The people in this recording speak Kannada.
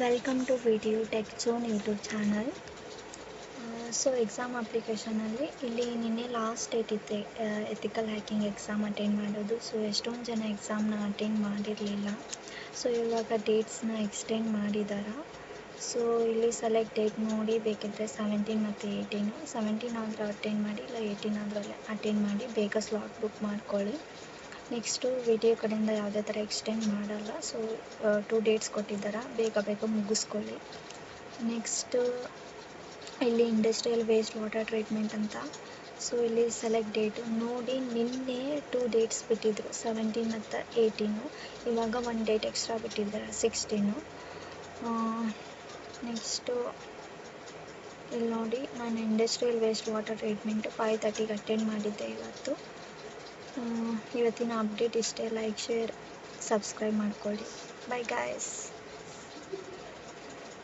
Welcome to video tech zone YouTube channel. Exam ಅಪ್ಲಿಕೇಶನಲ್ಲಿ ಇಲ್ಲಿ ನಿನ್ನೆ ಲಾಸ್ಟ್ ಡೇಟ್ ಇತ್ತು ಎಥಿಕಲ್ ಹ್ಯಾಕಿಂಗ್ ಎಕ್ಸಾಮ್ ಅಟೆಂಡ್ ಮಾಡೋದು. ಎಷ್ಟೊಂದು ಜನ ಎಕ್ಸಾಮ್ನ ಅಟೆಂಡ್ ಮಾಡಿರಲಿಲ್ಲ. ಇವಾಗ ಡೇಟ್ಸ್ನ ಎಕ್ಸ್ಟೆಂಡ್ ಮಾಡಿದ್ದಾರೆ. ಇಲ್ಲಿ ಸೆಲೆಕ್ಟ್ ಡೇಟ್ ನೋಡಿ ಬೇಕಿದ್ದರೆ 17 ಮತ್ತು 17 ಆದರೆ ಅಟೆಂಡ್ ಮಾಡಿ, ಇಲ್ಲ 18 ಆದರೆ ಅಟೆಂಡ್ ಮಾಡಿ, ಬೇಗ ಸ್ಲಾಟ್ ಬುಕ್ ಮಾಡ್ಕೊಳ್ಳಿ. ನೆಕ್ಸ್ಟು ವಿಡಿಯೋ ಕಡೆಯಿಂದ ಯಾವುದೇ ಥರ ಎಕ್ಸ್ಟೆಂಡ್ ಮಾಡಲ್ಲ. 2 ಡೇಟ್ಸ್ ಕೊಟ್ಟಿದ್ದಾರೆ, ಬೇಗ ಮುಗಿಸ್ಕೊಳ್ಳಿ. ನೆಕ್ಸ್ಟು ಇಲ್ಲಿ ಇಂಡಸ್ಟ್ರಿಯಲ್ ವೇಸ್ಟ್ ವಾಟರ್ ಟ್ರೀಟ್ಮೆಂಟ್ ಅಂತ. ಇಲ್ಲಿ ಸೆಲೆಕ್ಟ್ ಡೇಟು ನೋಡಿ, ನಿನ್ನೆ 2 ಡೇಟ್ಸ್ ಬಿಟ್ಟಿದ್ರು, 17 ಮತ್ತು 18. ಇವಾಗ 1 ಡೇಟ್ ಎಕ್ಸ್ಟ್ರಾ ಬಿಟ್ಟಿದ್ದಾರೆ, 16. ನೆಕ್ಸ್ಟು ಇಲ್ಲಿ ನೋಡಿ, ನಾನು ಇಂಡಸ್ಟ್ರಿಯಲ್ ವೇಸ್ಟ್ ವಾಟರ್ ಟ್ರೀಟ್ಮೆಂಟು 5:30ಗೆ ಅಟೆಂಡ್ ಮಾಡಿದ್ದೆ ಇವತ್ತಿನ ಅಪ್ಡೇಟ್ ಇಷ್ಟೇ. ಲೈಕ್, ಶೇರ್, ಸಬ್ಸ್ಕ್ರೈಬ್ ಮಾಡ್ಕೊಳ್ಳಿ. Bye guys.